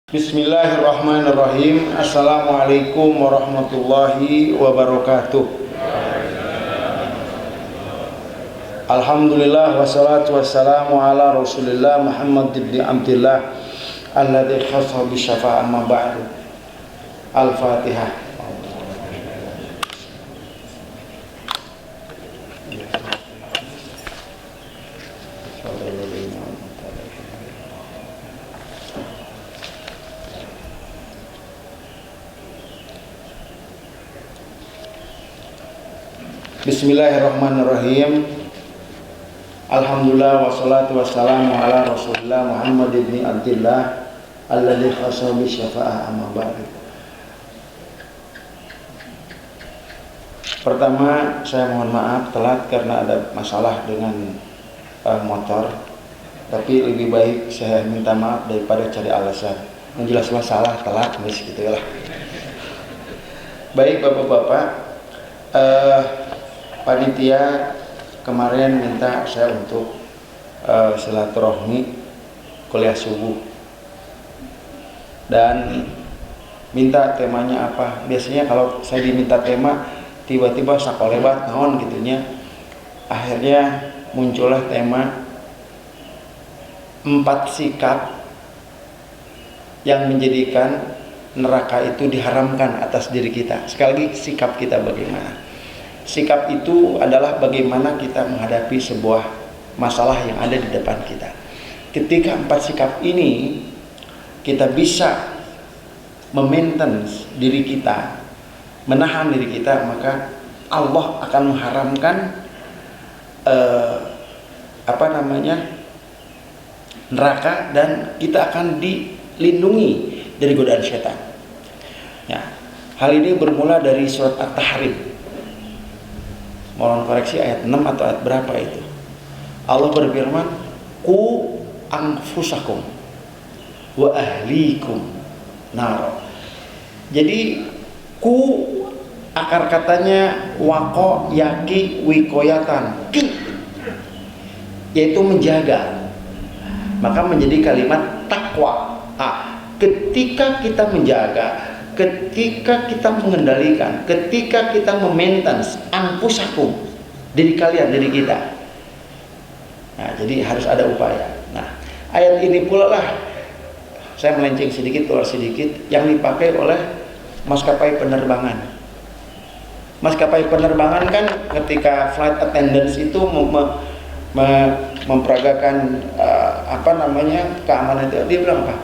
Bismillahirrahmanirrahim. Assalamualaikum warahmatullahi wabarakatuh. Alhamdulillah wassalatu wassalamu ala Rasulillah Muhammad ibn Abdillah alladzi khassa bi syafa'ah ma ba'du. Al-Fatihah. Bismillahirrahmanirrahim. Alhamdulillah wassalatu wassalamu ala Rasulillah Muhammad ibn Abdillah alladzi khassa bi syafa'ah amma ba'du. Pertama, saya mohon maaf telat karena ada masalah dengan motor. Tapi lebih baik saya minta maaf daripada cari alasan. Menjelas masalah telat gitu lah. Baik Bapak-bapak, panitia kemarin minta saya untuk silaturahmi kuliah subuh dan minta temanya apa. Biasanya kalau saya diminta tema tiba-tiba sakolebat naon gitunya. Akhirnya muncullah tema 4 sikap yang menjadikan neraka itu diharamkan atas diri kita. Sekali lagi, sikap kita bagaimana? Sikap itu adalah bagaimana kita menghadapi sebuah masalah yang ada di depan kita. Ketika 4 sikap ini kita bisa memaintain diri kita, menahan diri kita, maka Allah akan mengharamkan neraka dan kita akan dilindungi dari godaan setan. Ya, hal ini bermula dari surat At-Tahrim. Mohon koreksi ayat 6 atau ayat berapa itu. Allah berfirman, "Qu anfusakum wa ahlikum nar." Jadi ku akar katanya waqo yaki wikoyatan, ki, yaitu menjaga. Maka menjadi kalimat takwa. Ketika kita menjaga, ketika kita mengendalikan, ketika kita memaintain anfusakum, diri kalian, diri kita. Nah, jadi harus ada upaya. Nah, ayat ini pula lah, saya melenceng sedikit, keluar sedikit, yang dipakai oleh maskapai penerbangan. Maskapai penerbangan kan ketika flight attendants itu memperagakan keamanan itu, dia bilang apa?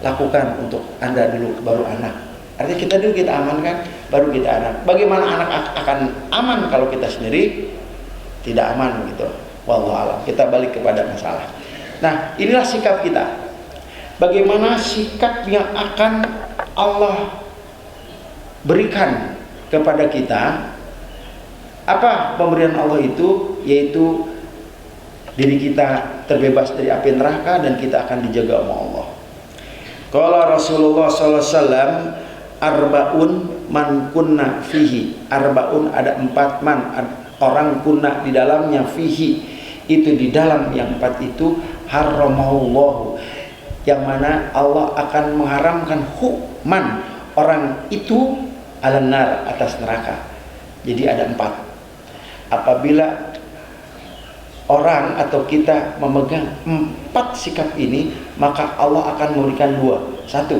Lakukan untuk Anda dulu, baru anak. Artinya kita dulu kita amankan, baru kita anak. Bagaimana anak akan aman kalau kita sendiri tidak aman gitu? Wallahu a'lam. Kita balik kepada masalah. Nah, inilah sikap kita. Bagaimana sikap yang akan Allah berikan kepada kita? Apa pemberian Allah itu? Yaitu diri kita terbebas dari api neraka dan kita akan dijaga oleh Allah. Qala Rasulullah sallallahu alaihi wasallam, arbaun man kunna fihi. Arbaun ada 4 man, orang kunna di dalamnya, fihi itu di dalam yang 4 itu, haramahullahu, yang mana Allah akan mengharamkan hukman orang itu alannar, atas neraka. Jadi ada 4. Apabila orang atau kita memegang 4 sikap ini, maka Allah akan memberikan 2. 1,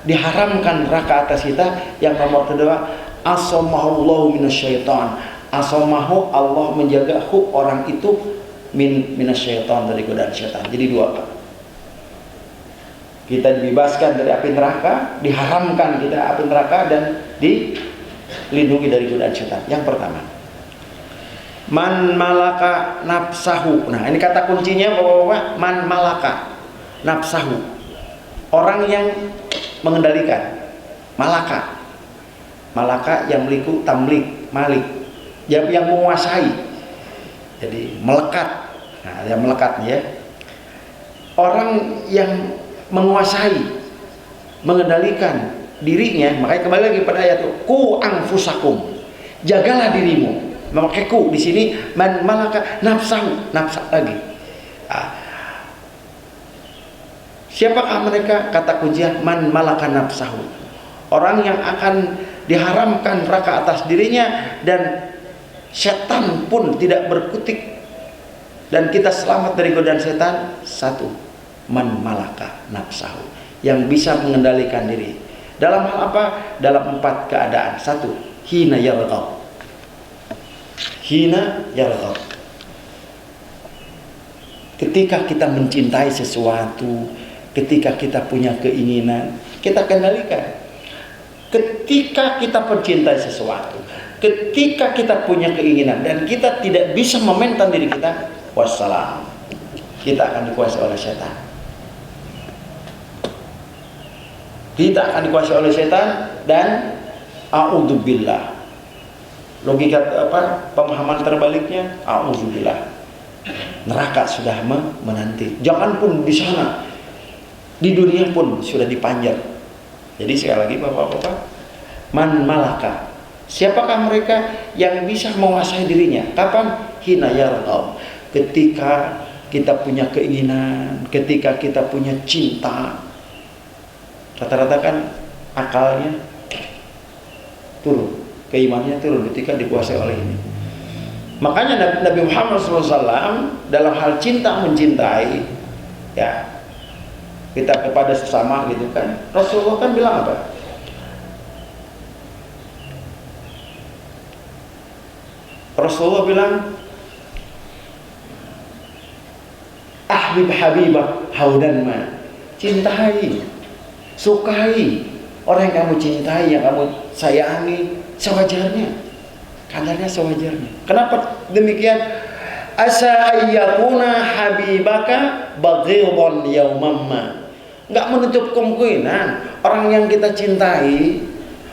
diharamkan neraka atas kita. Yang nomor kedua, asamahullahu minasyaitan. Asamahu, Allah menjaga orang itu minasyaitan, dari godaan syaitan. Jadi 2. Kita dibebaskan dari api neraka, diharamkan kita api neraka, dan dilindungi dari godaan syaitan. Yang pertama, man malaka nafsahu. Nah, ini kata kuncinya Bapak-bapak, man malaka nafsahu. Orang yang mengendalikan. Malaka. Malaka yang meliku, tamlik, malik. Yang menguasai. Jadi melekat. Nah, yang melekat ya. Orang yang menguasai, mengendalikan dirinya. Makanya kembali lagi pada ayat itu, ku anfusakum. Jagalah dirimu. Memakai ku di sini, man malaka nafsahu, nafsa lagi. Siapakah mereka? Kata kuncinya, man malaka nafsahu. Orang yang akan diharamkan neraka atas dirinya dan setan pun tidak berkutik, dan kita selamat dari godaan setan. Satu, man malaka nafsahu, yang bisa mengendalikan diri. Dalam hal apa? Dalam 4 keadaan. Satu, hina yarghab. Hina yarghab. Ketika kita mencintai sesuatu, ketika kita punya keinginan, kita kendalikan. Ketika kita mencintai sesuatu, ketika kita punya keinginan dan kita tidak bisa memaintain diri kita, wassalam, kita akan dikuasai oleh setan. Kita akan dikuasai oleh setan dan a'udzubillah. Logika apa? Pemahaman terbaliknya, a'udzubillah. Neraka sudah menanti. Jangan pun di sana, di dunia pun sudah dipanjat. Jadi sekali lagi Bapak-bapak, man malaka. Siapakah mereka yang bisa menguasai dirinya? Kapan? Hina yarghab. Ketika kita punya keinginan, ketika kita punya cinta. Rata-rata kan akalnya turun, keimanannya turun ketika dikuasai oleh ini. Makanya Nabi Muhammad SAW dalam hal cinta mencintai, ya, kita kepada sesama gitu kan, Rasulullah kan bilang apa? Rasulullah bilang, ahbib habibah haudan ma, cintai, sukai orang yang kamu cintai, yang kamu sayangi sewajarnya, kadarnya sewajarnya. Kenapa demikian? Asa ayyakuna habibaka baghidhan yaumamma. Enggak menutup kemungkinan orang yang kita cintai,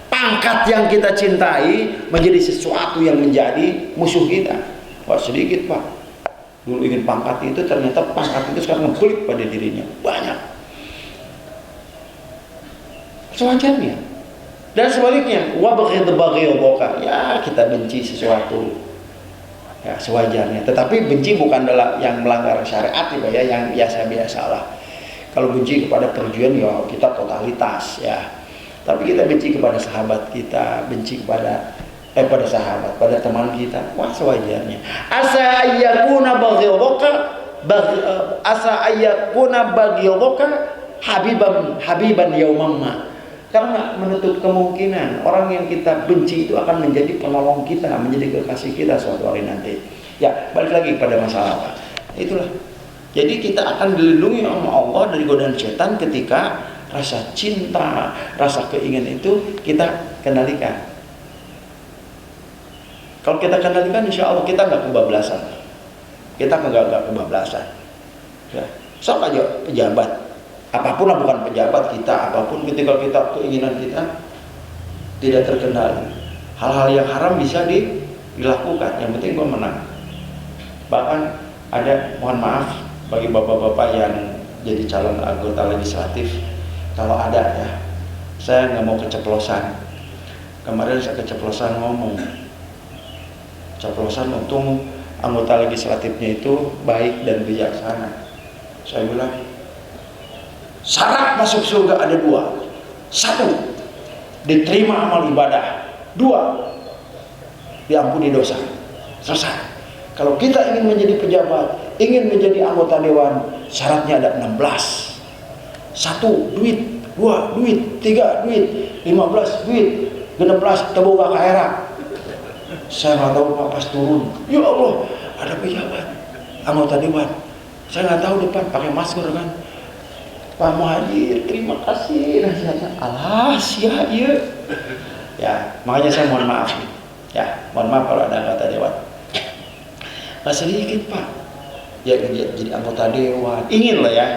pangkat yang kita cintai menjadi sesuatu yang menjadi musuh kita. Wah, sedikit Pak. Dulu ingin pangkat itu, ternyata pangkat itu sekarang ngebelit pada dirinya. Banyak. Sewajarnya. Dan sebaliknya, wa baghidha, ya kita benci sesuatu, ya sewajarnya. Tetapi benci bukan adalah yang melanggar syariat ya, yang biasa-biasa lah. Kalau benci kepada perjuangan, ya kita totalitas ya. Tapi kita benci kepada sahabat kita, benci kepada pada sahabat, pada teman kita, wah sewajarnya. Asa ayyakuna baghidha habiban yaumamma. Karena menutup kemungkinan orang yang kita benci itu akan menjadi penolong kita, menjadi kekasih kita suatu hari nanti. Ya, balik lagi pada masalah apa? Itulah. Jadi kita akan dilindungi oleh Allah dari godaan setan ketika rasa cinta, rasa keinginan itu kita kendalikan. Kalau kita kendalikan, insya Allah kita nggak kebablasan. Kita nggak kebablasan. Ya. Sok aja pejabat. Apapun lah, bukan pejabat kita, apapun ketika kita keinginan kita tidak terkendali, hal-hal yang haram bisa dilakukan. Yang penting gue menang. Bahkan ada, mohon maaf bagi bapak-bapak yang jadi calon anggota legislatif, kalau ada ya, saya nggak mau keceplosan. Kemarin saya keceplosan ngomong, ceplosan untung anggota legislatifnya itu baik dan bijaksana. Saya bilang, syarat masuk surga ada 2. 1, diterima amal ibadah. 2, diampuni dosa. Selesai. Kalau kita ingin menjadi pejabat, ingin menjadi anggota dewan, syaratnya ada 16. 1, duit. 2, duit. 3, duit. 15, duit. 16, teboga kaera. Saya nggak tahu Pak, pas turun, ya Allah, ada pejabat, anggota dewan. Saya nggak tahu depan, pakai masker kan. Pak Muhadir, terima kasih nasihatnya. Alah, sia iya. Ya, makanya saya mohon maaf. Ya, mohon maaf kalau ada anggota dewan. Nggak sedikit Pak. Ya, jadi anggota dewan. Ingin lah ya.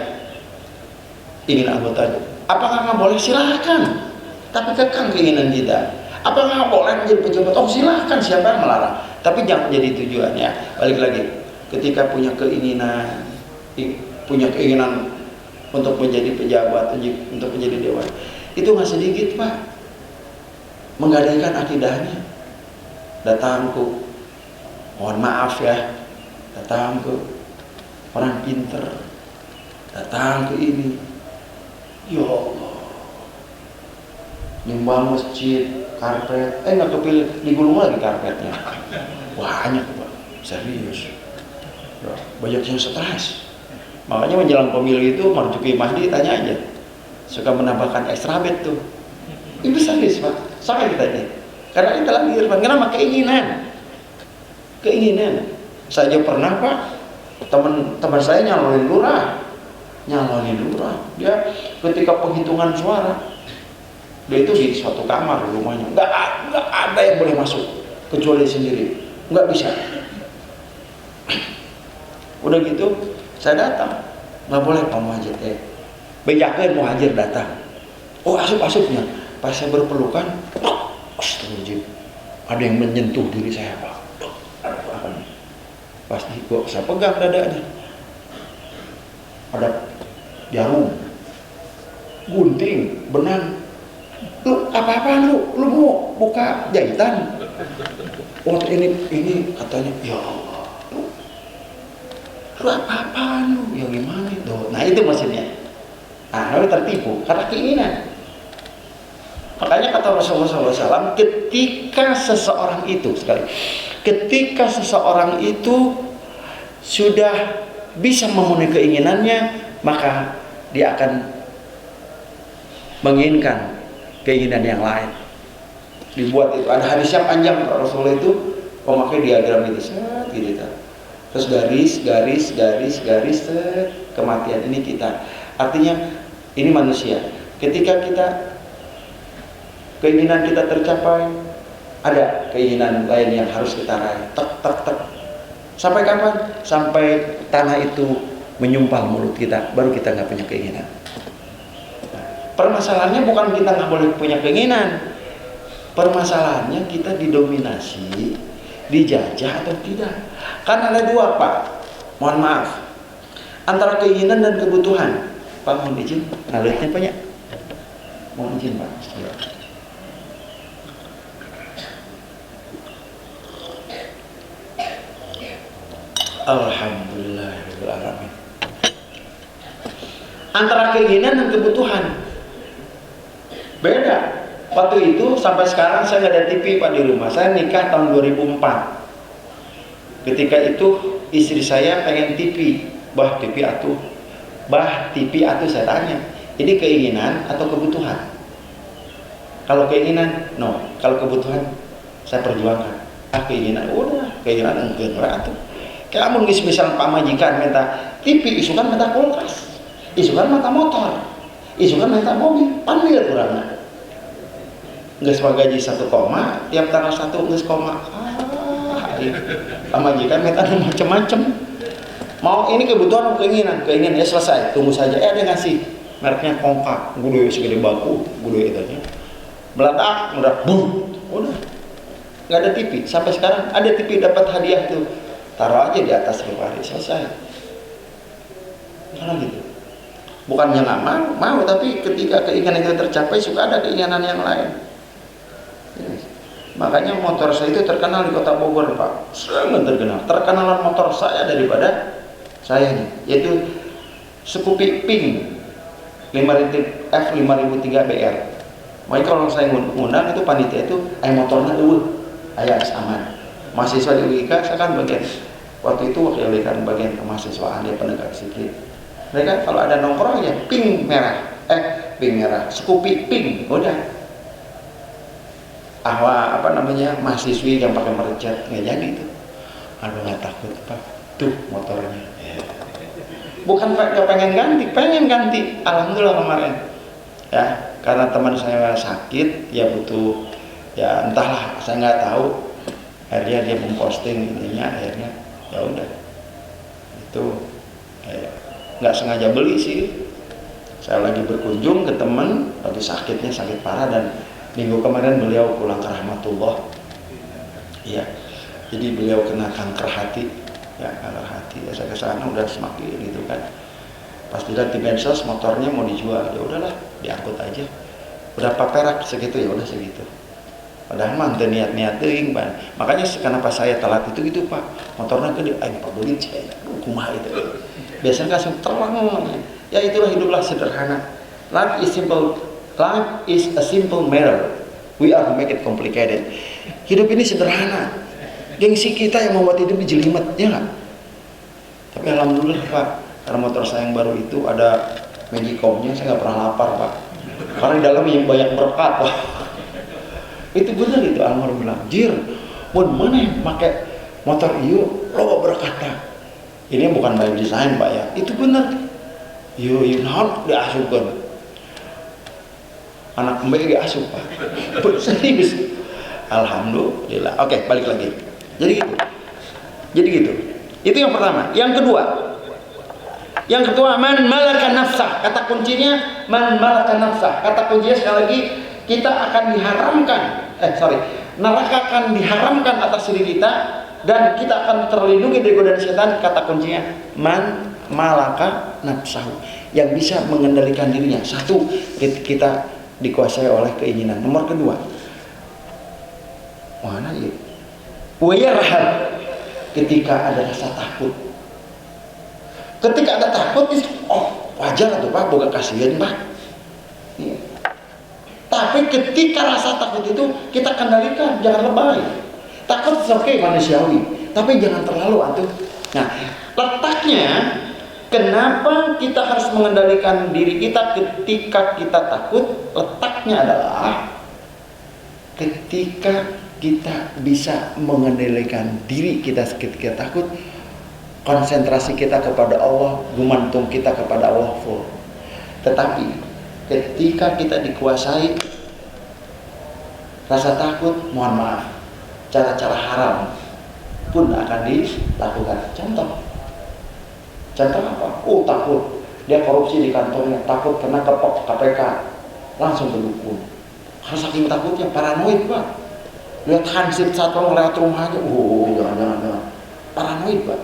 Ingin anggota dewan. Apakah nggak boleh? Silahkan. Tapi kekang keinginan kita. Apakah nggak boleh menjadi pejabat? Oh silahkan, siapa yang melarang. Tapi jangan jadi tujuannya. Balik lagi. Ketika punya keinginan untuk menjadi pejabat, untuk menjadi dewan, itu nggak sedikit Pak. Menggadaikan akidahnya, datang ke, mohon maaf ya, datang ke orang pinter, datang ke ini, Ya Allah, nyumbang masjid, karpet, nggak kepilih, digulung lagi karpetnya. Banyak Pak, serius. Ya, banyak yang stres. Makanya menjelang pemilu itu Marzuki Mahdi tanya aja, suka menambahkan extra bed tuh. Ini serius Pak, sampai kita ini. Karena kita lagi irfan, kenapa? Keinginan. Saya pernah Pak, teman saya nyalonin lurah. Dia ketika penghitungan suara, dia itu di suatu kamar di rumahnya, nggak ada yang boleh masuk kecuali sendiri, nggak bisa. Udah gitu saya datang, nggak boleh Pak Muhajir bejakan Muhajir datang. Oh asup-asupnya pas saya berpelukan, astagfirullahaladzim, ada yang menyentuh diri saya Pak. Pasti kok saya pegang dadanya, ada jarum, gunting, benang. Lu apa-apaan lu mau buka jahitan? Oh ini katanya, ya Allah, lu apa-apaan lu? Ya gimana itu? Nah itu maksudnya. Lalu tertipu karena keinginan. Makanya kata Rasulullah SAW, ketika seseorang itu sudah bisa memenuhi keinginannya, maka dia akan menginginkan keinginan yang lain. Dibuat itu ada hadis yang panjang Rasulullah itu memakai diagram itu gitu. Terus garis kematian ini kita. Artinya ini manusia. Ketika keinginan kita tercapai, ada keinginan lain yang harus kita raih. Tek. Sampai kapan? Sampai tanah itu menyumpal mulut kita, baru kita nggak punya keinginan. Permasalahannya bukan kita nggak boleh punya keinginan. Permasalahannya kita didominasi, dijajah atau tidak. Kan ada dua Pak, mohon maaf, antara keinginan dan kebutuhan. Pak mohon izin, ngaletnya banyak. Mohon izin Pak. Alhamdulillahirrahmanirrahim. Antara keinginan dan kebutuhan beda. Waktu itu sampai sekarang saya nggak ada TV Pak di rumah. Saya nikah tahun 2004. Ketika itu istri saya pengen TV, TV atuh saya tanya, ini keinginan atau kebutuhan? Kalau keinginan, no. Kalau kebutuhan, saya perjuangkan. Keinginan, udah keinginan enggak atuh. Kamu misal Pak majikan minta TV, isukan minta kulkas, isukan minta motor, isukan minta mobil, panggil kurangnya. Nggak sebagai gaji 1 koma, tiap tanggal 1 nggak koma. Pak majikan minta macam-macam. Mau ini kebutuhan atau keinginan? Keinginan ya selesai, tunggu saja. Dia ngasih mereknya Kongka, gede segede baku, gede itu nya. Meledak, udah. Nggak ada TV. Sampai sekarang ada TV dapat hadiah tuh. Taruh aja di atas lemari, selesai. Kalau gitu. Bukannya nggak mau, tapi ketika keinginan itu tercapai, suka ada keinginan yang lain. Makanya motor saya itu terkenal di kota Bogor Pak, sangat terkenal. Terkenalan motor saya daripada saya nih, yaitu Scoopy Pink 5000 F5003 BR. Makanya kalau saya ngundang itu panitia itu, motornya ayah aman. Mahasiswa di UIK, saya kan bagian waktu itu wakil dekan bagian kemahasiswaan dia penegak sipil. Mereka kalau ada nongkrong ya pink merah, Scoopy Pink, udah. Mahasiswi yang pakai merecat nggak jadi itu. Aduh nggak takut Pak, tuh motornya. Bukan Pak nggak pengen ganti. Alhamdulillah kemarin ya, karena teman saya sakit ya butuh ya entahlah, saya nggak tahu. Akhirnya dia memposting ininya, akhirnya ya udah itu nggak sengaja beli sih. Saya lagi berkunjung ke teman, lagi sakit parah, dan minggu kemarin beliau pulang ke rahmatullah. Iya, jadi beliau kena kanker hati. Ya saya ke sana udah semakin gitu kan. Pas dilihat di medsos motornya mau dijual, ya udahlah diangkut aja. Berapa perak segitu, ya udah segitu. Padahal mah niat teuing Pak. Makanya kenapa saya telat itu gitu Pak. Motornya gede, Pak beli kumaha itu. Biasanya kasih terang. Ya itulah hiduplah sederhana. Life is simple. Life is a simple matter. We are who make it complicated. Hidup ini sederhana. Gengsi kita yang membuat hidup jelimet, ya nggak? Tapi alhamdulillah Pak, karena motor saya yang baru itu ada Magicom-nya, saya nggak pernah lapar Pak. Karena di dalamnya yang banyak berkat Pak. Itu benar itu almarhum bilang, Jir, mun mana yang pakai motor iyo, lo berkata. Ini bukan by design Pak ya, itu benar. Yo naon diasupkan. Anak mbak diasup Pak. Serius. Alhamdulillah. Oke, balik lagi. Jadi gitu. Itu yang pertama. Yang kedua, man malaka nafsah. Kata kuncinya man malaka nafsah. Kata kuncinya sekali lagi, kita akan diharamkan. Neraka akan diharamkan atas diri kita dan kita akan terlindungi dari godaan setan. Kata kuncinya man malaka nafsahu. Yang bisa mengendalikan dirinya. Satu, kita dikuasai oleh keinginan. Nomor kedua, mana ya? Wayarhab, ketika ada rasa takut. Ketika ada takut, wajar tuh Pak, boga kasihan Pak. Ya. Tapi ketika rasa takut itu kita kendalikan, jangan lebay. Takut oke manusiawi, tapi jangan terlalu atuh. Nah, letaknya kenapa kita harus mengendalikan diri kita ketika kita takut? Letaknya adalah ketika kita bisa mengendalikan diri kita ketika takut, konsentrasi kita kepada Allah, gumantung kita kepada Allah full. Tetapi ketika kita dikuasai rasa takut, mohon maaf, cara-cara haram pun akan dilakukan. Contoh apa? Takut dia korupsi di kantornya, takut kena kepok KPK, langsung ke dukun. Karena saking takutnya, paranoid Pak. Lihat hansip satpam lewat rumahnya, jangan. Paranoid Pak.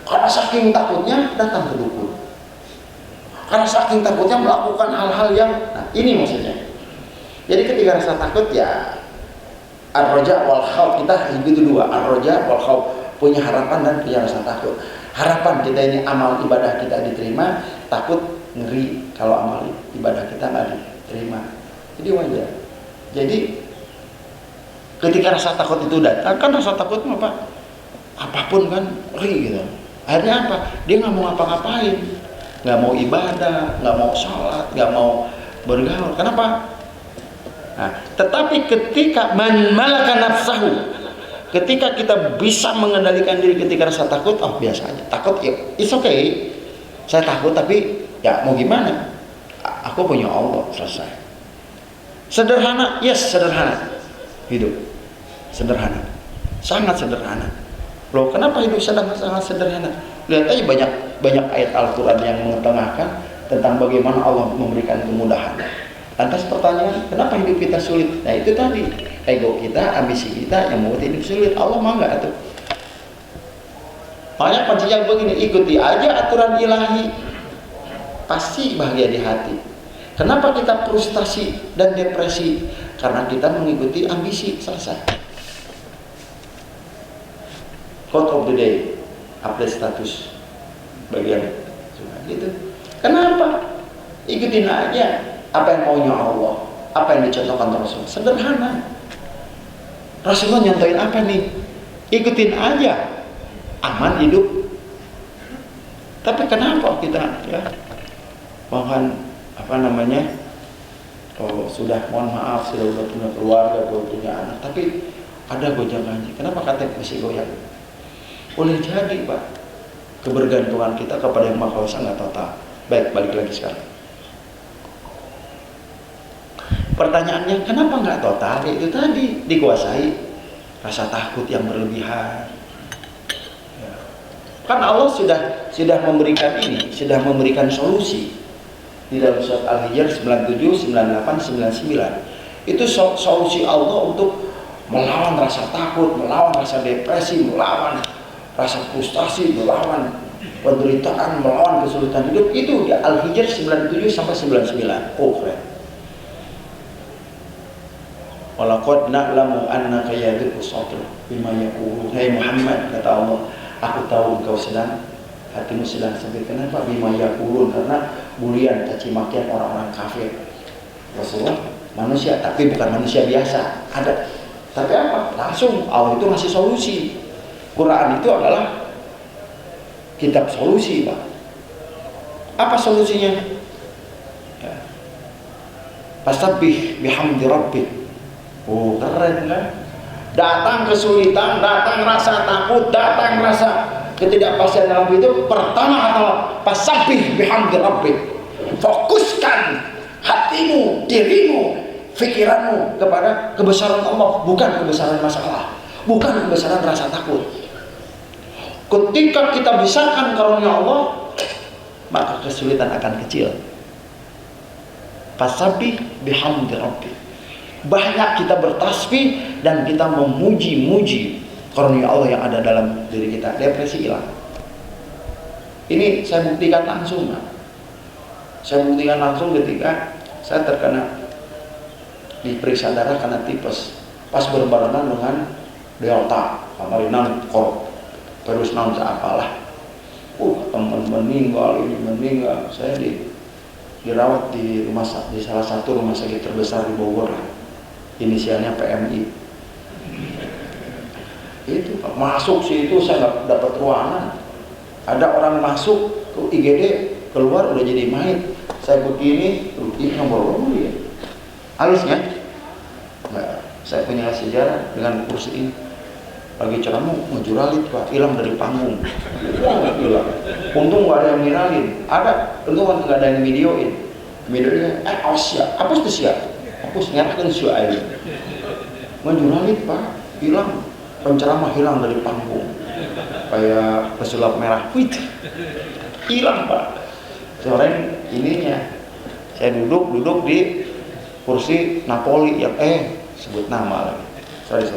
Karena saking takutnya datang ke dukun. Karena saking takutnya melakukan hal-hal yang, ini maksudnya. Jadi ketika rasa takut ya ar-raja wal khauf, kita itu dua, ar-raja wal khauf, punya harapan dan punya rasa takut. Harapan kita ini amal ibadah kita diterima, takut ngeri kalau amal ibadah kita nggak diterima. Jadi wajar. Jadi ketika rasa takut itu datang, kan rasa takut apa? Apapun kan ngeri gitu. Akhirnya apa? Dia nggak mau ngapa-ngapain, nggak mau ibadah, nggak mau sholat, nggak mau bergaul. Kenapa? Nah, tetapi ketika man malaka nafsahu, ketika kita bisa mengendalikan diri ketika rasa takut, biasa aja. Takut ya, it's okay. Saya takut tapi ya mau gimana? Aku punya Allah, selesai. Sederhana, yes sederhana. Hidup sederhana, sangat sederhana. Loh, kenapa hidup sangat sederhana? Lihat aja banyak ayat Al-Quran yang mengetengahkan tentang bagaimana Allah memberikan kemudahan. Lantas pertanyaan, kenapa hidup kita sulit? Nah itu tadi, ego kita, ambisi kita yang membuat hidup sulit. Allah mah enggak tuh. Makanya kuncinya begini, ikuti aja aturan ilahi, pasti bahagia di hati. Kenapa kita frustasi dan depresi? Karena kita mengikuti ambisi, selesai. Quote of the day, update status bagian gitu. Kenapa? Ikutin aja apa yang maunya Allah, apa yang dicontohkan Rasul. Sederhana. Rasulullah nyontohin apa nih? Ikutin aja, aman hidup. Tapi kenapa kita ya bahkan sudah mohon maaf, sudah punya keluarga, punya anak, tapi ada gojangannya. Kenapa KTP masih goyang? Boleh jadi Pak, kebergantungan kita kepada yang Maha Kuasa nggak total. Baik, balik lagi sekarang. Pertanyaannya, kenapa nggak total? Itu tadi, dikuasai rasa takut yang berlebihan. Ya. Kan Allah sudah memberikan ini, sudah memberikan solusi di dalam surat Al-Hijr 97, 98, 99. Itu solusi Allah untuk melawan rasa takut, melawan rasa depresi, melawan rasa frustasi, melawan penderitaan, melawan kesulitan hidup. Itu di Al-Hijr 97 sampai 99. Oh keren. Walaqad na'lamu annaka yadhiqu sadruka bima yaqulun. Hai Muhammad, kata Allah, aku tahu engkau hatimu sedang sakit. Kenapa? Bima yaqulun, karena bulian, caci makian orang-orang kafir. Rasulullah manusia, tapi bukan manusia biasa. Ada. Tapi apa? Langsung Allah itu ngasih solusi. Quran itu adalah kitab solusi, Pak. Apa solusinya? Ya. Fasabbih bihamdi rabbik. Oh, keren kan? Datang kesulitan, datang rasa takut, datang rasa ketidakpastian dalam hidup, pertama adalah fasabbih bihamdi rabbik. Fokuskan hatimu, dirimu, pikiranmu kepada kebesaran Allah, bukan kebesaran masalah, bukan kebesaran rasa takut. Ketika kita besarkan karunia Allah, maka kesulitan akan kecil. Fasabbih bihamdi rabbik. Banyak kita bertasbih dan kita memuji-muji karunia Allah yang ada dalam diri kita, depresi hilang. Ini saya buktikan langsung. Saya buktikan langsung ketika saya terkena diperiksa darah karena tipes. Pas berbarengan dengan Delta, Kamarinan, terus naon apalah. Teman meninggal, ini meninggal. Saya dirawat di salah satu rumah sakit terbesar di Bogor. Inisialnya PMI. Itu Pak, masuk sih itu saya nggak dapat ruangan. Ada orang masuk ke IGD, keluar udah jadi mayat. Saya begini, ini nomor ya. Halusnya, nah, saya punya sejarah dengan kursi ini. Lagi ceramah ngejuralit Pak, hilang dari panggung. Wah, hilang. Untung nggak ada yang viralin. Ada, untung nggak ada yang videoin. Videonya, awas ya, hapus tuh siap. Hapus nyerahkan si air. Ngejuralit Pak, hilang. Penceramah hilang dari panggung. Kayak pesulap merah, wih, hilang Pak. Sore ininya, saya duduk di kursi Napoli yang sebut nama lagi. Sorry.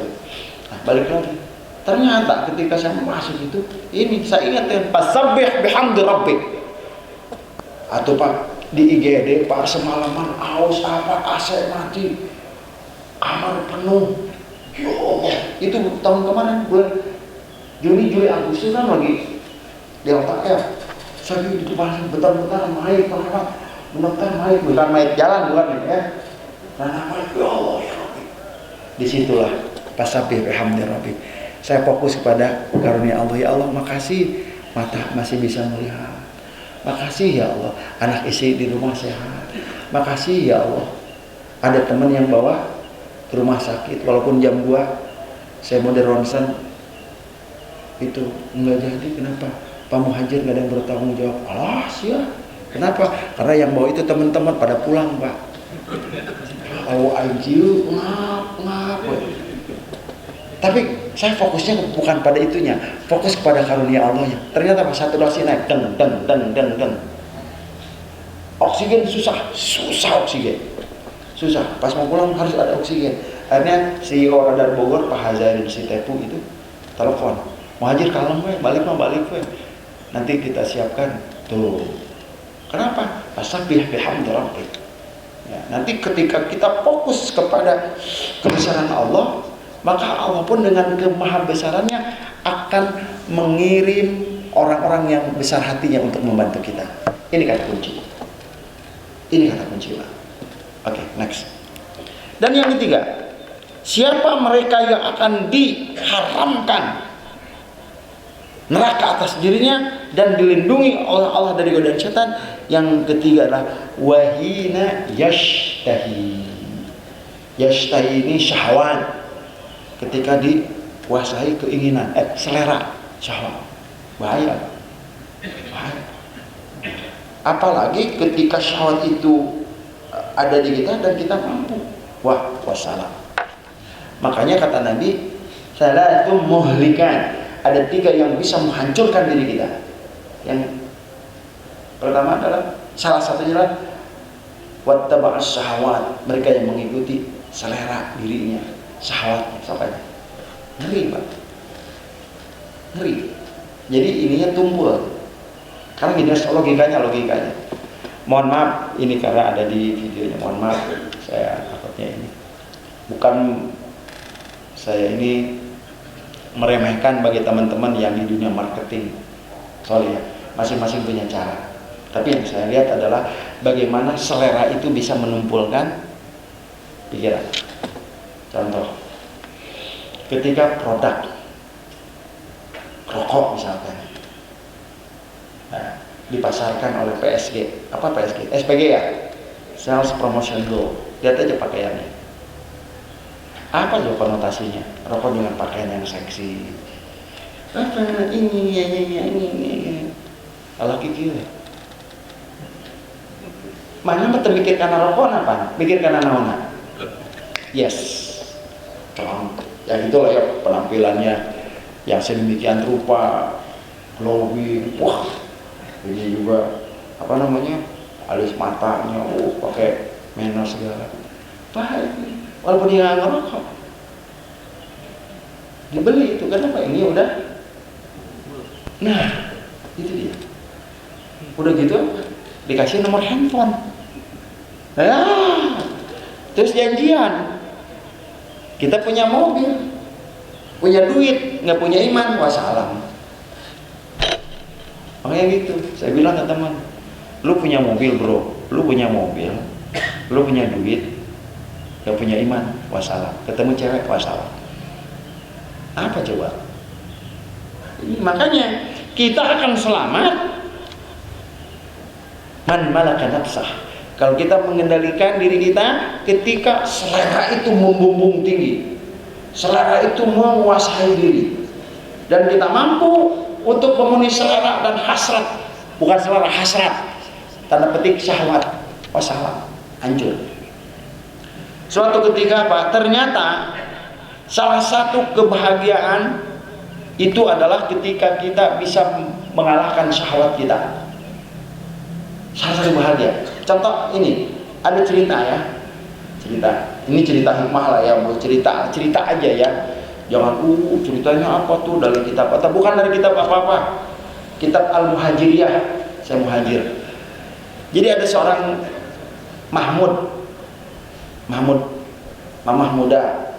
Nah, balik lagi. Ternyata ketika saya masuk itu, ini saya ingat ya, fasabbih bihamdi rabbik. Atau Pak di IGD Pak semalaman aus apa AC mati, kamar penuh. Ya Allah, itu tahun kemarin bulan Juni, Juli, Agustus kan lagi Delta ya. Saya di depan bentar-bentar mayat lewat, bentar mayat, bukan mayat jalan bukan ya. Nah, mayat ya Allah ya Rabbi. Disitulah fasabbih bihamdi rabbik. Saya fokus kepada karunia Allah. Ya Allah, makasih mata masih bisa melihat. Makasih ya Allah, anak istri di rumah sehat. Makasih ya Allah, ada teman yang bawa ke rumah sakit walaupun jam 2 saya mau ronsen itu enggak jadi. Kenapa? Pak Muhajir nggak ada yang bertanggung jawab. Alah ya, kenapa? Karena yang bawa itu teman-teman pada pulang Pak. Oh ICU ngap. Tapi saya fokusnya bukan pada itunya, fokus kepada karunia Allahnya. Ternyata pas saturasi naik, deng. Oksigen susah oksigen. Susah. Pas mau pulang harus ada oksigen. Akhirnya CEO Radar Bogor Pak Hazarin Sitepu itu telepon, Muhajir kalem we, balik we. Nanti kita siapkan tuh. Kenapa? Fasabbih bihamdi rabbik. Ya, nanti ketika kita fokus kepada kebesaran Allah, maka Allah pun dengan kemahabesarannya akan mengirim orang-orang yang besar hatinya untuk membantu kita. Ini kata kunci. Pak. Oke, next. Dan yang ketiga, siapa mereka yang akan diharamkan neraka atas dirinya dan dilindungi oleh Allah dari godaan setan? Yang ketiga adalah wahina yashtahi. Yashtahi ini syahwat. Ketika dikuasai keinginan, selera syahwat. Bahaya. Apalagi ketika syahwat itu ada di kita dan kita mampu. Wah, wassalam. Makanya kata Nabi, salatu muhlikan. Ada 3 yang bisa menghancurkan diri kita. Yang pertama adalah, salah satunya adalah wattaba'as syahwat. Mereka yang mengikuti selera dirinya, syahwatnya sampai ngeri Pak. Ngeri. Jadi ininya tumpul. Karena gini logikanya. Mohon maaf ini karena ada di videonya. Mohon maaf saya takutnya ini. Bukan saya ini meremehkan bagi teman-teman yang di dunia marketing. Soalnya masing-masing punya cara. Tapi yang saya lihat adalah bagaimana selera itu bisa menumpulkan pikiran. Contoh, ketika produk rokok misalkan dipasarkan oleh PSG, apa PSG? SPG ya? Sales Promotion Goal. Lihat aja pakaiannya. Apa juga konotasinya? Rokok dengan pakaian yang seksi. Apa ini. Allah kikir. Mana betul mikir karena rokok apa? Mikir karena naon? Yes. Ya gitulah ya penampilannya yang sedemikian rupa, glowing. Wah, ini juga apa namanya? Alis matanya, pakai mena segala. Baik. Walaupun dia nggak ngerokok, dibeli itu kenapa? Ini udah. Nah, itu dia. Udah gitu dikasih nomor handphone. Terus janjian. Kita punya mobil, punya duit, nggak punya iman, wassalam. Makanya gitu. Saya bilang ke teman, lu punya mobil bro, lu punya mobil, lu punya duit, nggak punya iman, wassalam. Ketemu cewek, wassalam. Apa coba? Ini makanya kita akan selamat man malaka nafsah. Kalau kita mengendalikan diri kita ketika selera itu membumbung tinggi, selera itu menguasai diri, dan kita mampu untuk memenuhi selera dan hasrat, bukan selera, hasrat, tanda petik syahwat, wassalam, hancur. Suatu ketika Pak, ternyata salah satu kebahagiaan itu adalah ketika kita bisa mengalahkan syahwat kita. Salah satu bahagia. Contoh ini, ada cerita ya. Cerita. Ini cerita hikmah lah ya, mau cerita aja ya. Jangan ceritanya apa tuh dari kitab apa? Bukan dari kitab apa-apa. Kitab Al-Muhajiriyah. Saya muhajir. Jadi ada seorang mamah muda.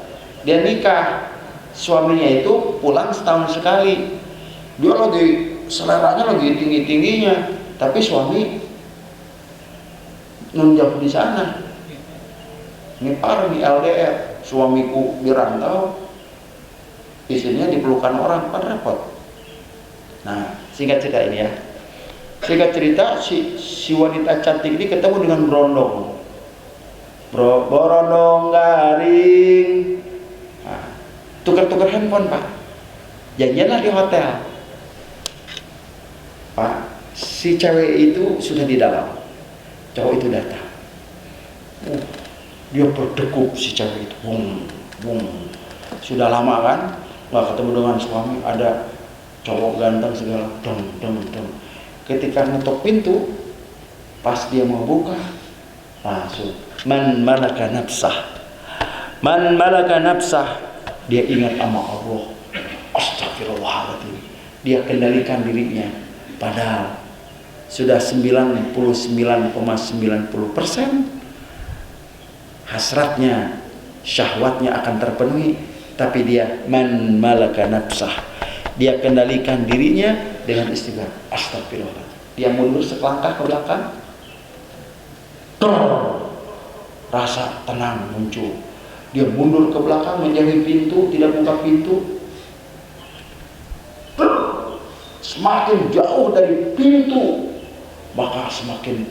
Dia nikah. Suaminya itu pulang setahun sekali. Dia lagi seleranya lagi tinggi-tingginya, tapi suami nunjak di sana. Ini parah di LDR, suamiku dirantau, istrinya dipelukan orang, kan repot. Nah, singkat cerita ini ya. Singkat cerita, si wanita cantik ini ketemu dengan berondong. Berondong garing. Nah, tukar-tukar handphone Pak. Janjianlah di hotel. Pak, si cewek itu sudah di dalam. Cowok itu datang. Dia berdekup si cewek itu. Sudah lama kan nggak ketemu dengan suami, ada cowok ganteng segala. Ketika ngetok pintu, pas dia mau buka, langsung man malaka nafsah. Dia ingat sama Allah. Astagfirullahaladzim. Dia kendalikan dirinya. Padahal sudah 99,90% hasratnya, syahwatnya akan terpenuhi, tapi dia man malaka nafsah. Dia kendalikan dirinya dengan istighfar. Astagfirullah. Dia mundur selangkah ke belakang. Rasa tenang muncul. Dia mundur ke belakang menjauhi pintu, tidak buka pintu. Semakin jauh dari pintu, maka semakin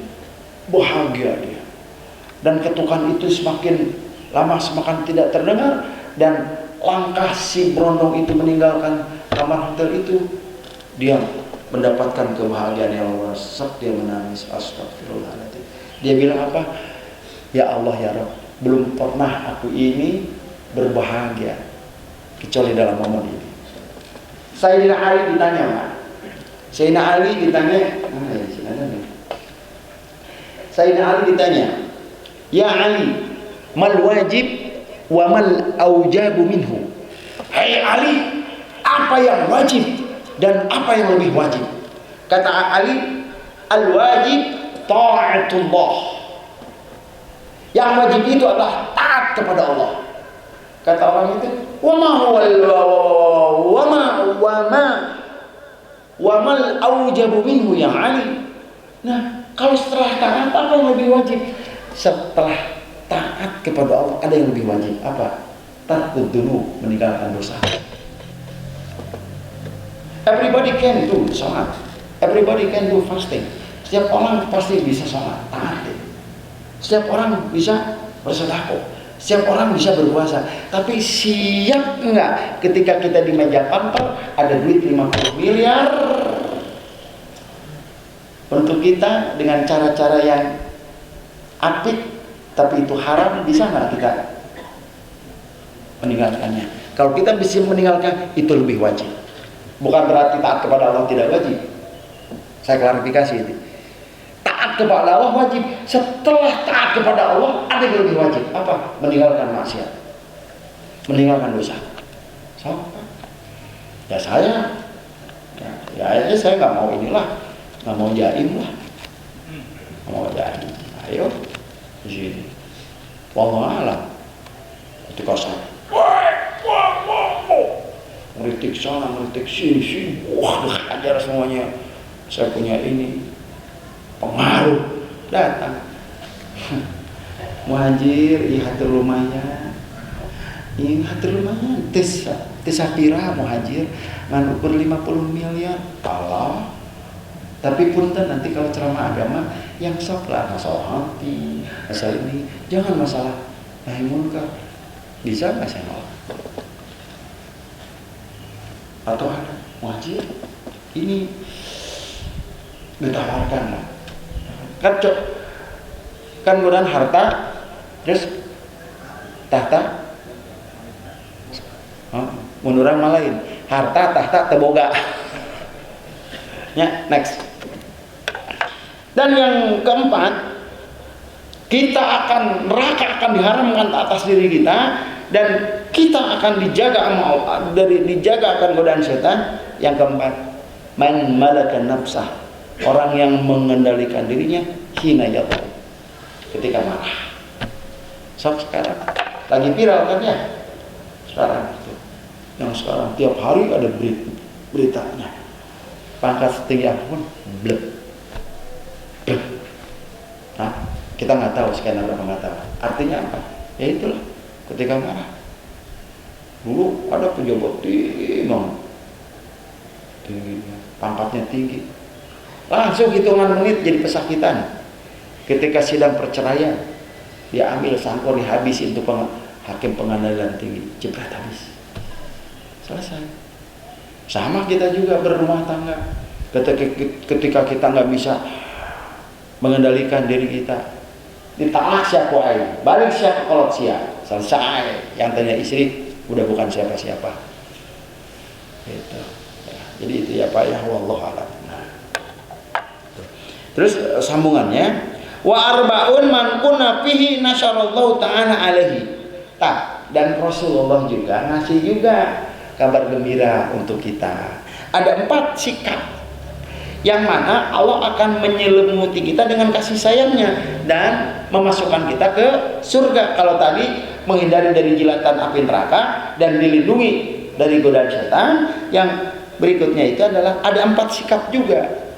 bahagia dia. Dan ketukan itu semakin lama semakin tidak terdengar, dan langkah si berondong itu meninggalkan kamar hotel itu, dia mendapatkan kebahagiaan yang luar biasa. Dia menangis, astagfirullahaladzim. Dia bilang apa? Ya Allah ya Rabb, belum pernah aku ini berbahagia kecuali dalam momen ini. Sayyidina Ali ditanya, Pak. Sayyidina Ali ditanya, Sayyidina Ali ditanya, ya Ali, mal wajib wa mal aujabu minhu. Hai Ali, apa yang wajib dan apa yang lebih wajib? Kata Ali, al wajib ta'atullah. Yang wajib itu adalah taat kepada Allah. Kata orang itu, wa mal aujabu minhu ya Ali. Nah, kalau setelah taat apa yang lebih wajib? Setelah taat kepada Allah ada yang lebih wajib. Apa? Tarkud dulu, meninggalkan dosa. Everybody can do sholat. Everybody can do fasting. Setiap orang pasti bisa sholat, taat. Setiap orang bisa bersedekah. Setiap orang bisa berpuasa. Tapi siap enggak ketika kita di meja kantor ada duit 50 miliar untuk kita dengan cara-cara yang apik, tapi itu haram, bisa nggak kita meninggalkannya? Kalau kita bisa meninggalkan, itu lebih wajib. Bukan berarti taat kepada Allah tidak wajib. Saya klarifikasi itu. Taat kepada Allah wajib. Setelah taat kepada Allah ada yang lebih wajib. Apa? Meninggalkan maksiat, meninggalkan dosa. So, ya saya, ya saya nggak mau inilah, nggak mau jaim lah, nggak mau jaim. Ayo di sini. Wallahu a'lam. Itu kasar. Ngeritik sana, ngeritik sini. Wah, ajar semuanya. Saya punya ini pengaruh datang. Muhajir, hatur lumayan. Ini hatur lumayan. Tes sapira muhajir ngan ukur 50 miliar. Allah. Tapi punten nanti kalau ceramah agama yang sok lah, masalah hati, masalah ini, jangan masalah nahi munkar. Bisa nggak saya nolak? Atau ada wajib ini ditawarkan lah. Kan kemudian harta, terus tahta, menurang malain harta tahta teboga. Ya, next. Dan yang keempat, neraka akan diharamkan atas diri kita, dan kita akan dijaga dijaga akan godaan setan. Yang keempat, man malaka nafsah, orang yang mengendalikan dirinya hina yadhur, ketika marah. Sekarang lagi viral kan ya? Sekarang itu. Yang sekarang tiap hari ada beritanya. Pangkat setinggi apapun, blek. Nah, kita nggak tahu sekian berapa, nggak tahu. Artinya apa? Ya itulah, ketika marah. Dulu ada pejabat tinggi, pangkatnya tinggi. Langsung hitungan menit jadi pesakitan. Ketika sidang perceraian, dia ambil sampul, dihabisin untuk hakim pengadilan tinggi, jebret habis. Selesai. Sama kita juga berumah tangga. Ketika kita nggak bisa mengendalikan diri kita, ditalak siapa aja, balik siapa kolot siapa, selesai. Yang tanya istri udah bukan siapa-siapa. Gitu. Ya, jadi itu ya Pak ya, wallahu a'lam. Nah. Terus sambungannya, wa arbaun man kunna fihi nasyarallahu ta'ala alaihi. Dan Rasulullah juga ngasih juga kabar gembira untuk kita. Ada 4 sikap yang mana Allah akan menyelimuti kita dengan kasih sayangnya dan memasukkan kita ke surga. Kalau tadi menghindari dari jilatan api neraka dan dilindungi dari godaan setan, yang berikutnya itu adalah ada 4 sikap juga,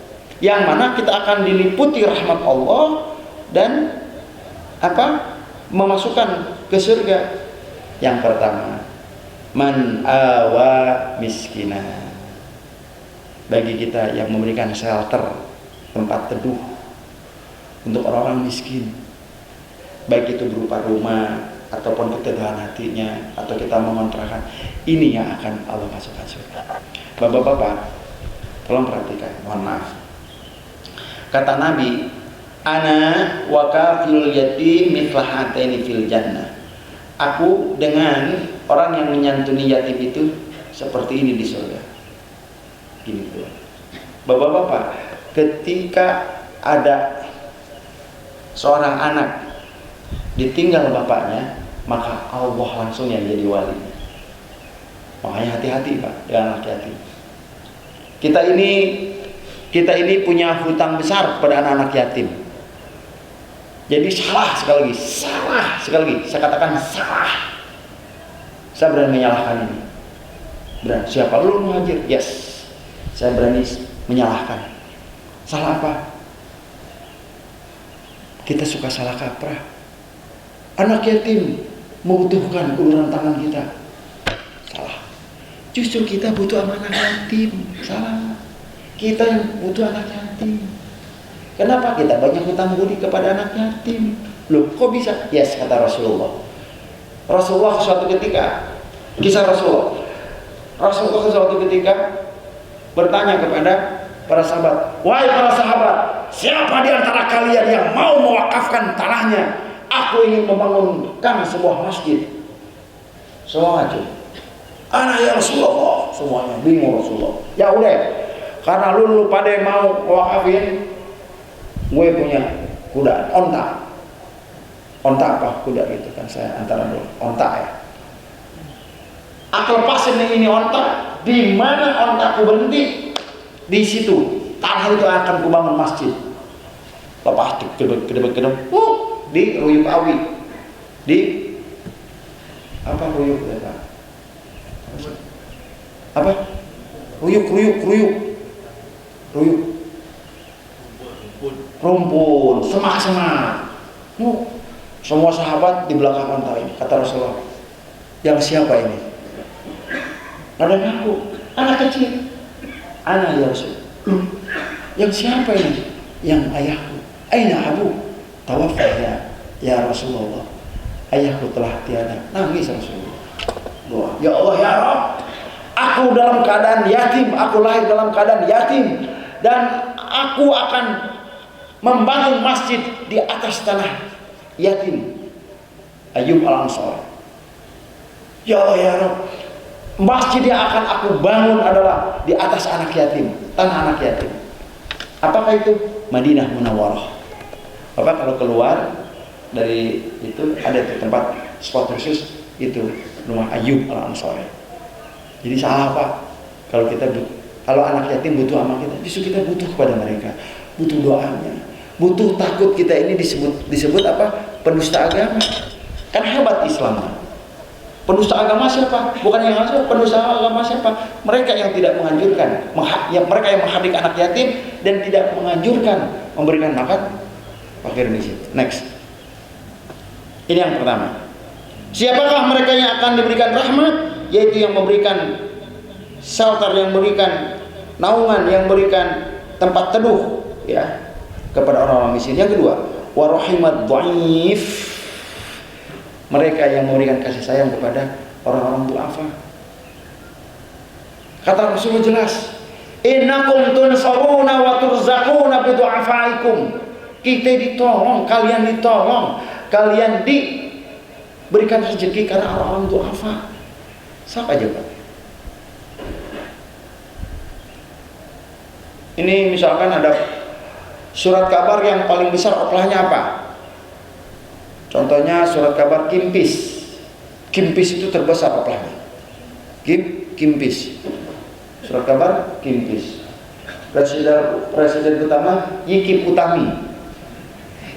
yang mana kita akan diliputi rahmat Allah dan memasukkan ke surga. Yang pertama, man awa miskina, bagi kita yang memberikan shelter, tempat teduh untuk orang-orang miskin, baik itu berupa rumah ataupun keteduhan hatinya, atau kita mengontrakan, ini yang akan Allah masukkan surga. Bapak-bapak, tolong perhatikan, mohon maaf. Kata Nabi, ana wa kafilul yatim mithlahataini fil jannah. Aku dengan orang yang menyantuni yatim itu seperti ini di surga. Gini tuh. Bapak-bapak, ketika ada seorang anak ditinggal bapaknya, maka Allah langsung yang jadi walinya. Makanya hati-hati Pak dengan anak yatim. Kita ini punya hutang besar kepada anak-anak yatim. Jadi salah sekali lagi, saya katakan salah. Saya berani menyalahkan ini. Berani. Siapa lu Muhajir? Yes. Saya berani menyalahkan. Salah apa? kita suka salah kaprah. Anak yatim membutuhkan uluran tangan kita. Salah. Justru kita butuh anak yatim. Salah. Kita yang butuh anak yatim. Kenapa kita banyak hutang budi kepada anak yatim? Loh, kok bisa? Yes, kata Rasulullah. Rasulullah suatu ketika, kisah Rasulullah suatu ketika bertanya kepada para sahabat, wahai para sahabat, siapa di antara kalian yang mau mewakafkan tanahnya? Aku ingin membangunkan sebuah masjid. Semua maju. Ana ya Rasulullah, semuanya bingung Rasulullah. Ya udah, karena lu pada mau wakafin, gue punya kuda, onta apa kuda gitu kan, saya antara dulu onta ya. Aku lepasin ini onta, di mana ontaku berhenti, di situ tanah itu akan kubangun masjid. Lepas kedep di Ruyuk Awi, di apa Ruyuk ya Pak? Apa? Ruyuk rumpun, semak. Semua sahabat di belakang onta ini. Kata Rasulullah, yang siapa ini? Ada ngaku, anak kecil. Anak ya Rasul. Yang siapa ini? Yang ayahku. Aina abu? Tawaffa ya Rasulullah. Ayahku telah tiada. Nangis Rasulullah. Doa, ya Allah ya Rabb, aku dalam keadaan yatim, aku lahir dalam keadaan yatim, dan aku akan membangun masjid di atas tanah yatim. Ayyub Al-Ansari, ya Allah ya Rabb, masjid yang akan aku bangun adalah di atas anak yatim, tanah anak yatim. Apakah itu? Madinah Munawwarah. Bapak kalau keluar dari itu ada di tempat spot khusus itu rumah Ayyub Al-Ansari. Jadi salah Pak kalau anak yatim butuh amal kita, justru kita butuh kepada mereka, butuh doanya, butuh takut kita ini disebut apa? Pendusta agama. Kan hebat Islam. Pendusta agama siapa? Bukan yang masuk. Pendusta agama siapa? Mereka yang tidak menganjurkan, mereka yang menghadik anak yatim dan tidak menganjurkan memberikan makan fakir miskin. Next. Ini yang pertama. Siapakah mereka yang akan diberikan rahmat? Yaitu yang memberikan shelter, yang memberikan naungan, yang memberikan tempat teduh ya kepada orang-orang miskin. Yang kedua, wa rahimat dhaif. Mereka yang memberikan kasih sayang kepada orang-orang du'afa. Kata Rasulullah jelas, innakum tunsaruna wa turzaquna bi du'afaikum. Kita ditolong, kalian ditolong, kalian diberikan rezeki karena orang-orang du'afa. Siapa aja Pak? Ini misalkan ada surat kabar yang paling besar oplahnya apa? Contohnya surat kabar Kimpis. Kimpis itu terbesar oplahnya. Kimpis. Surat kabar Kimpis. Presiden utama Yiki Utami.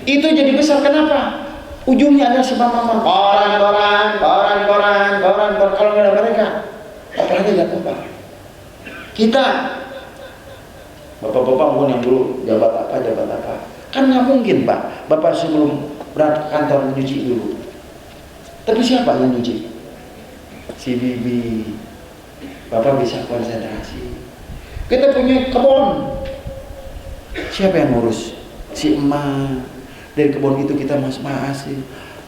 Itu jadi besar kenapa? Ujungnya ada sebab koran. Kalau nggak ada mereka, oplahnya nggak apa. Kita bapak-bapak pun yang dulu jabat apa, kan nggak mungkin Pak. Bapak sebelum berangkat ke kantor nyuci dulu. Tapi siapa yang nyuci? Si bibi. Bapak bisa konsentrasi. Kita punya kebun. Siapa yang ngurus? Si emak. Dari kebun itu kita masih.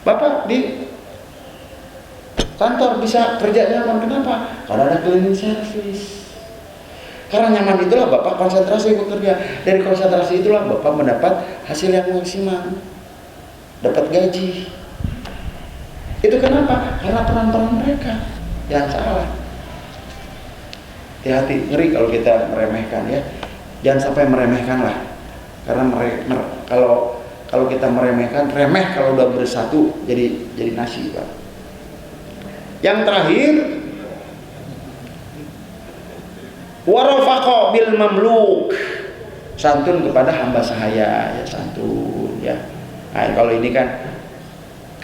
Bapak di kantor bisa kerja nyaman. Kenapa? Karena ada cleaning service. Karena nyaman itulah Bapak konsentrasi bekerja. Dari konsentrasi itulah Bapak mendapat hasil yang maksimal. Dapat gaji. Itu kenapa? Karena peran-peran mereka yang salah. Hati-hati, ngeri kalau kita meremehkan ya. Jangan sampai meremehkan lah. Karena kalau kita meremehkan, remeh kalau udah bersatu jadi nasi Pak. Yang terakhir, warafaqa bil mamluk. Santun kepada hamba sahaya, ya santun ya. Nah, kalau ini kan,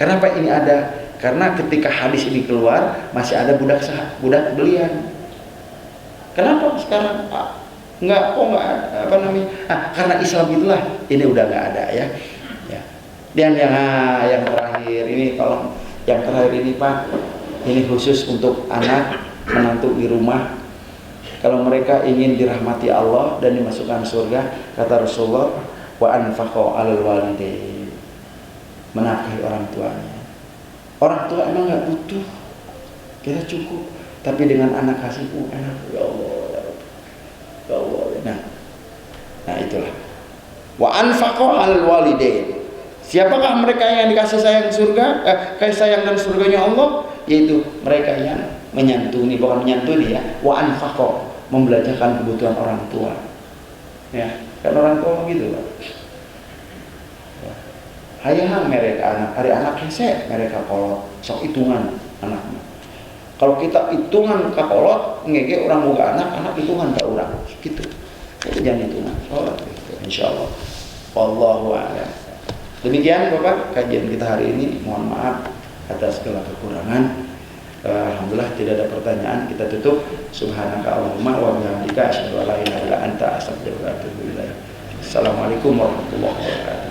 kenapa ini ada? Karena ketika hadis ini keluar masih ada budak belian. Kenapa sekarang nggak ada, apa namanya? Karena Islam itulah ini udah nggak ada ya. Dan yang terakhir ini, tolong yang terakhir ini Pak, ini khusus untuk anak menantu di rumah. Kalau mereka ingin dirahmati Allah dan dimasukkan surga, kata Rasulullah, wa anfaqo 'alal walidain, menafkahi orang tuanya. Orang tua emang nggak butuh, kita cukup, tapi dengan anak kasihmu enak. Ya Allah, ya Rabbi, ya Allah. Nah itulah. Wa anfaqo 'alal walidain. Siapakah mereka yang dikasih sayang surga? Kasih sayang dan surganya Allah, yaitu mereka yang menyantuni, bukan menyantuni ya, wa anfaqo, membelanjakan kebutuhan orang tua. Ya, kan orang tua gitu Pak. Hayang mereka anak, hari anak hese mereka kolot, sok hitungan anaknya. Kalau kita hitungan ke kolot, ngege orang boga anak hitungan ke orang, gitu. Itu jangan hitungan, kolot gitu, insyaallah. Wallahu a'lam. Demikian Bapak kajian kita hari ini. Mohon maaf atas segala kekurangan. Alhamdulillah tidak ada pertanyaan. Kita tutup. Subhanaka Allahumma wa bihamdika asyhadu an la ilaha illa anta astaghfiruka wa atubu ilaik. Assalamualaikum warahmatullahi wabarakatuh.